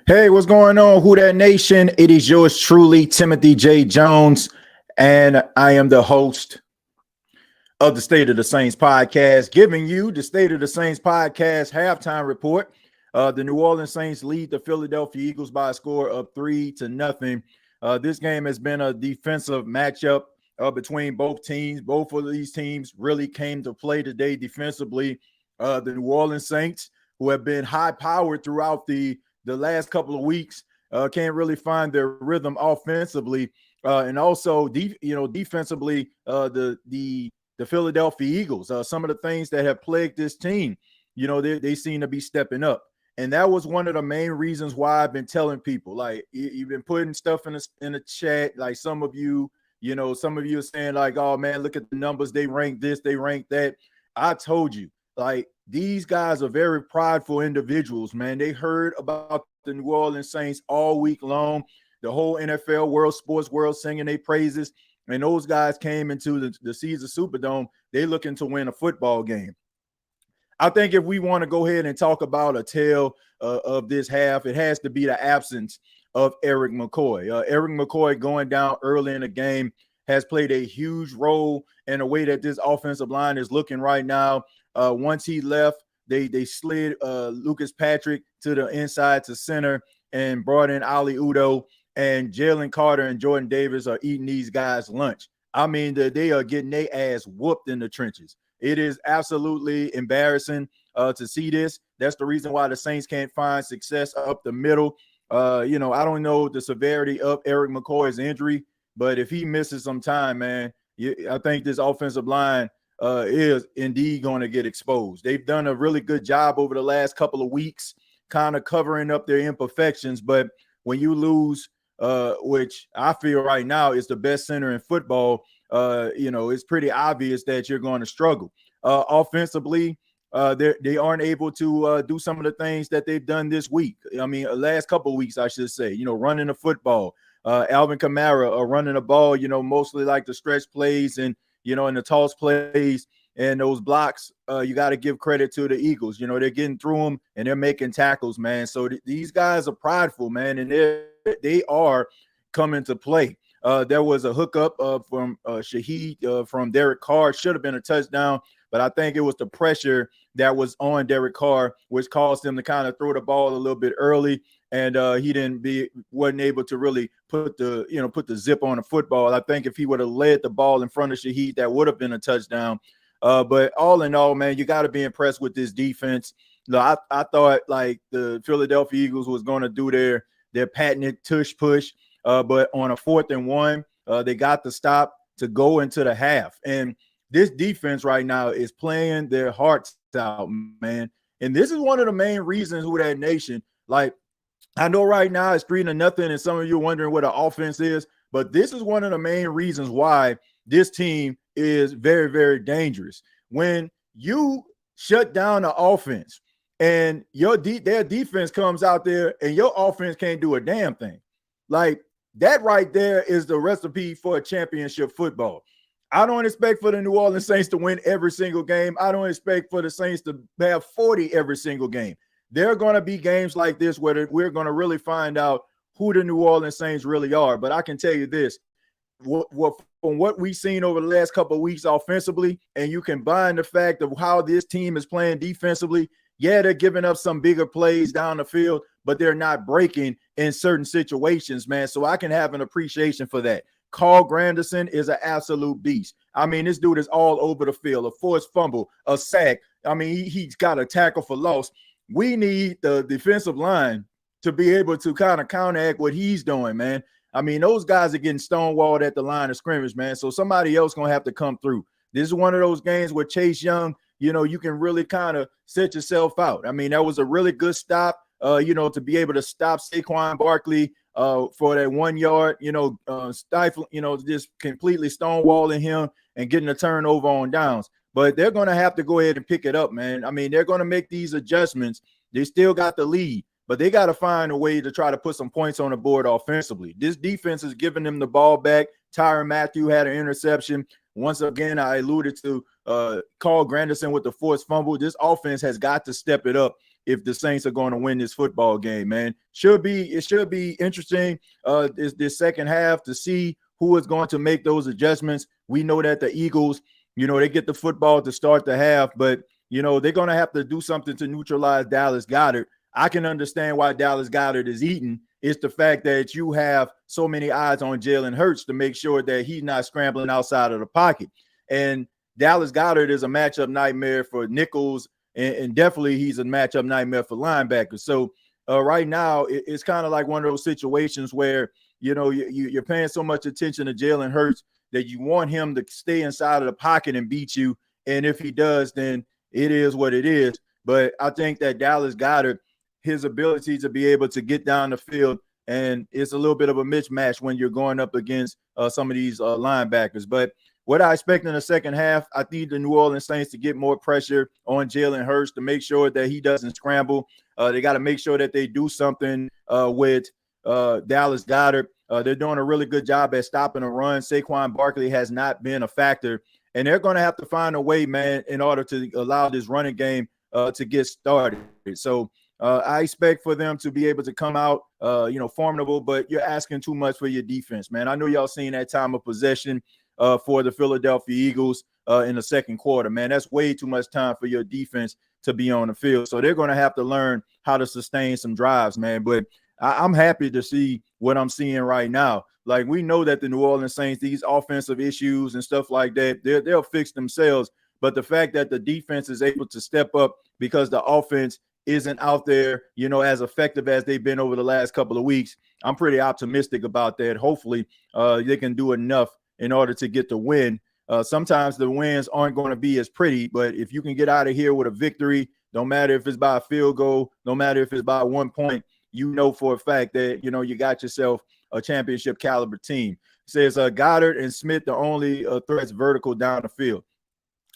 Hey, what's going on, Who That Nation? It is yours truly, Timothy J. Jones, and I am the host of the State of the Saints podcast, giving you the State of the Saints podcast halftime report. The New Orleans Saints lead the Philadelphia Eagles by a score of 3-0. This game has been a defensive matchup between both teams. Both of these teams really came to play today defensively. The New Orleans Saints, who have been high-powered throughout the last couple of weeks, can't really find their rhythm offensively, and also defensively. The Philadelphia Eagles, some of the things that have plagued this team, they seem to be stepping up. And that was one of the main reasons why I've been telling people, like, you've been putting stuff in the chat. Like some of you are saying like, oh man, look at the numbers. They rank this, they rank that. I told you, like, these guys are very prideful individuals, man. They heard about the New Orleans Saints all week long. The whole NFL world, sports world singing their praises. And those guys came into the Caesar Superdome. They looking to win a football game. I think if we want to go ahead and talk about a tale of this half, it has to be the absence of Eric McCoy. Eric McCoy going down early in the game has played a huge role in the way that this offensive line is looking right now. Once he left, they slid Lucas Patrick to the inside to center and brought in Ali Udoh, and Jalen Carter and Jordan Davis are eating these guys' lunch. I mean, they are getting their ass whooped in the trenches. It is absolutely embarrassing to see this. That's the reason why the Saints can't find success up the middle. I don't know the severity of Eric McCoy's injury, but if he misses some time, man, I think this offensive line is indeed going to get exposed. They've done a really good job over the last couple of weeks kind of covering up their imperfections, but when you lose, which I feel right now is the best center in football, it's pretty obvious that you're going to struggle. Offensively, they aren't able to do some of the things that they've done this week. I mean, last couple of weeks, I should say, running the football. Alvin Kamara running the ball, mostly like the stretch plays and, and the toss plays and those blocks. You got to give credit to the Eagles. They're getting through them and they're making tackles, man. So these guys are prideful, man, and they are coming to play. There was a hookup from Shaheed from Derek Carr. Should have been a touchdown, but I think it was the pressure that was on Derek Carr, which caused him to kind of throw the ball a little bit early, and he wasn't able to really put the zip on the football. I think if he would have led the ball in front of Shaheed, that would have been a touchdown. But all in all, man, you got to be impressed with this defense. I thought like the Philadelphia Eagles was going to do their patented tush push, but on a 4th and 1, they got the stop to go into the half. And this defense right now is playing their hearts out, man. And this is one of the main reasons Who That Nation, like, I know right now it's 3-0, and some of you are wondering what the offense is, but this is one of the main reasons why this team is very, very dangerous. When you shut down the offense and their defense comes out there and your offense can't do a damn thing, like that right there is the recipe for a championship football. I don't expect for the New Orleans Saints to win every single game. I don't expect for the Saints to have 40 every single game. There are going to be games like this where we're going to really find out who the New Orleans Saints really are. But I can tell you this, from what we've seen over the last couple of weeks offensively, and you combine the fact of how this team is playing defensively, yeah, they're giving up some bigger plays down the field, but they're not breaking in certain situations, man. So I can have an appreciation for that. Carl Granderson is an absolute beast. I mean, this dude is all over the field, a forced fumble, a sack. I mean, he's got a tackle for loss. We need the defensive line to be able to kind of counteract what he's doing, man. I mean, those guys are getting stonewalled at the line of scrimmage, man. So somebody else going to have to come through. This is one of those games where Chase Young, you can really kind of set yourself out. I mean, that was a really good stop, to be able to stop Saquon Barkley for that 1 yard, stifle, just completely stonewalling him and getting a turnover on downs. But they're going to have to go ahead and pick it up, man. I mean, they're going to make these adjustments. They still got the lead, but they got to find a way to try to put some points on the board offensively. This defense is giving them the ball back. Tyrann Mathieu had an interception. Once again, I alluded to Carl Granderson with the forced fumble. This offense has got to step it up if the Saints are going to win this football game, man. It should be interesting this second half to see who is going to make those adjustments. We know that the Eagles, they get the football to start the half, but they're going to have to do something to neutralize Dallas Goedert. I can understand why Dallas Goedert is eating. It's the fact that you have so many eyes on Jalen Hurts to make sure that he's not scrambling outside of the pocket. And Dallas Goedert is a matchup nightmare for nickels, and definitely he's a matchup nightmare for linebackers. So right now, it's kind of like one of those situations where, you're paying so much attention to Jalen Hurts that you want him to stay inside of the pocket and beat you. And if he does, then it is what it is. But I think that Dallas Goedert, his ability to be able to get down the field, and it's a little bit of a mismatch when you're going up against some of these linebackers. But what I expect in the second half, I need the New Orleans Saints to get more pressure on Jalen Hurts to make sure that he doesn't scramble. They got to make sure that they do something with Dallas Goedert. They're doing a really good job at stopping a run. Saquon Barkley has not been a factor, and they're going to have to find a way, man, in order to allow this running game to get started. So I expect for them to be able to come out, formidable, but you're asking too much for your defense, man. I know y'all seen that time of possession for the Philadelphia Eagles in the second quarter, man. That's way too much time for your defense to be on the field. So they're going to have to learn how to sustain some drives, man. But I'm happy to see what I'm seeing right now. Like, we know that the New Orleans Saints, these offensive issues and stuff like that, they'll fix themselves. But the fact that the defense is able to step up because the offense isn't out there, as effective as they've been over the last couple of weeks, I'm pretty optimistic about that. Hopefully, they can do enough in order to get the win. Sometimes the wins aren't going to be as pretty, but if you can get out of here with a victory, don't matter if it's by a field goal, no matter if it's by 1 point, for a fact that, you got yourself a championship caliber team. It says Goddard and Smith, the only threats vertical down the field.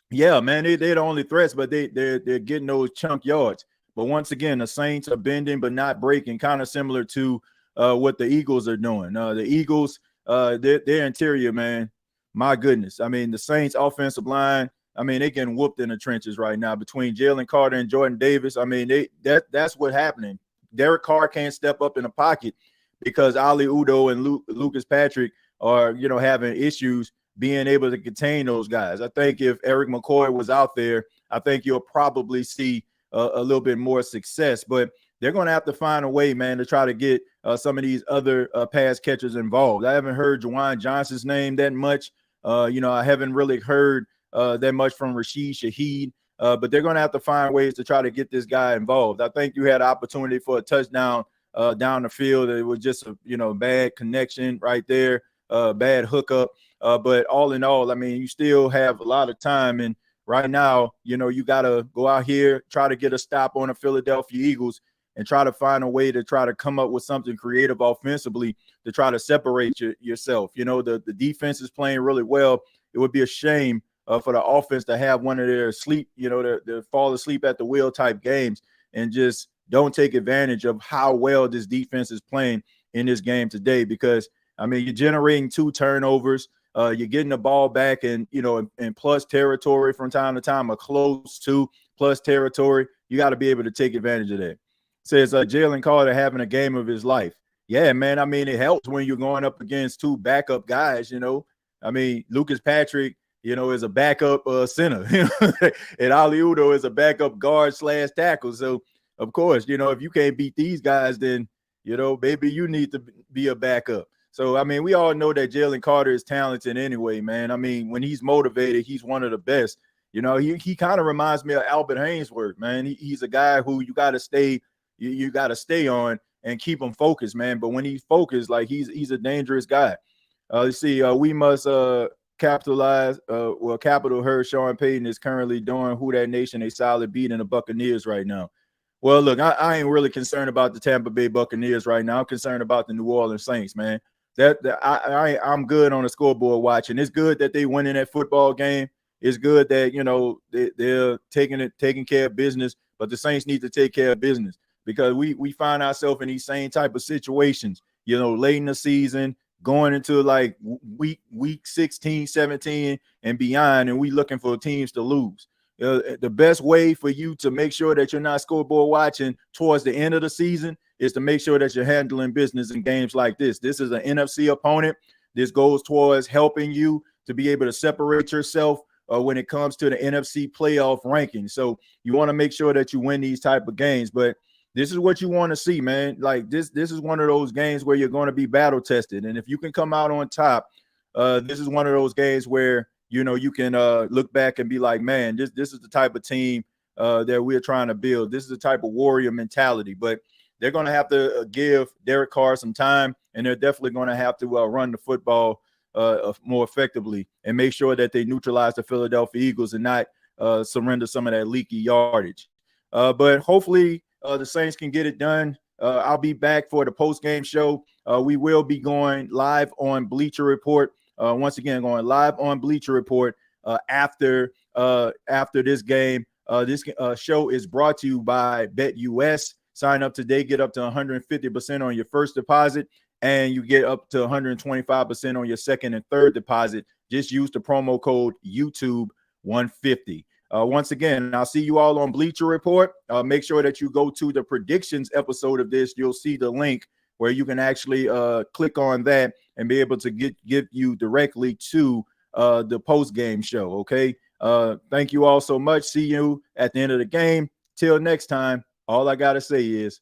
Yeah, man, they're the only threats, but they're getting those chunk yards. But once again, the Saints are bending but not breaking, kind of similar to what the Eagles are doing. The Eagles, their interior, man, my goodness. I mean, the Saints offensive line, they getting whooped in the trenches right now between Jalen Carter and Jordan Davis. That's what's happening. Derek Carr can't step up in the pocket because Ali Udoh and Lucas Patrick are, having issues being able to contain those guys. I think if Eric McCoy was out there, I think you'll probably see a little bit more success. But they're going to have to find a way, man, to try to get some of these other pass catchers involved. I haven't heard Juwan Johnson's name that much. I haven't really heard that much from Rashid Shaheed. But they're going to have to find ways to try to get this guy involved. I think you had an opportunity for a touchdown down the field. It was just a bad connection right there, bad hookup. But all in all, you still have a lot of time. And right now, you got to go out here, try to get a stop on the Philadelphia Eagles and try to find a way to try to come up with something creative offensively to try to separate yourself. The defense is playing really well. It would be a shame for the offense to have one of their their fall asleep at the wheel type games and just don't take advantage of how well this defense is playing in this game today. Because, you're generating 2 turnovers. You're getting the ball back in plus territory from time to time, or close to plus territory. You got to be able to take advantage of that. It says Jalen Carter having a game of his life. Yeah, man. It helps when you're going up against 2 backup guys, Lucas Patrick, is a backup center, and Ali Udoh is a backup guard / tackle. So, of course, if you can't beat these guys, then, maybe you need to be a backup. So, we all know that Jalen Carter is talented anyway, man. When he's motivated, he's one of the best. He kind of reminds me of Albert Haynesworth, man. He's a guy who you got to stay on and keep him focused, man. But when he's focused, like he's a dangerous guy. Let's see. We must capitalize. Capital Hurt Sean Payton is currently doing Who Dat Nation a solid beat in the Buccaneers right now. Well, look, I ain't really concerned about the Tampa Bay Buccaneers right now. I'm concerned about the New Orleans Saints, man. I'm good on the scoreboard watching. It's good that they win in that football game. It's good that they're taking care of business, but the Saints need to take care of business because we find ourselves in these same type of situations, late in the season, going into like week 16, 17 and beyond, and we looking for teams to lose. The best way for you to make sure that you're not scoreboard watching towards the end of the season is to make sure that you're handling business in games like this. This is an NFC opponent. This goes towards helping you to be able to separate yourself when it comes to the NFC playoff ranking. So you want to make sure that you win these type of games. But this is what you want to see, man. Like this is one of those games where you're going to be battle tested. And if you can come out on top, this is one of those games where you can look back and be like, man, this is the type of team that we're trying to build. This is the type of warrior mentality. But they're going to have to give Derek Carr some time, and they're definitely going to have to run the football more effectively and make sure that they neutralize the Philadelphia Eagles and not surrender some of that leaky yardage. But hopefully the Saints can get it done. I'll be back for the post-game show. We will be going live on Bleacher Report. Once again, going live on Bleacher Report after this game. This show is brought to you by BETUS. Sign up today, get up to 150% on your first deposit, and you get up to 125% on your second and third deposit. Just use the promo code YouTube150. Once again, I'll see you all on Bleacher Report. Make sure that you go to the predictions episode of this. You'll see the link where you can actually click on that and be able to get you directly to the post-game show, okay? Thank you all so much. See you at the end of the game. Till next time, all I got to say is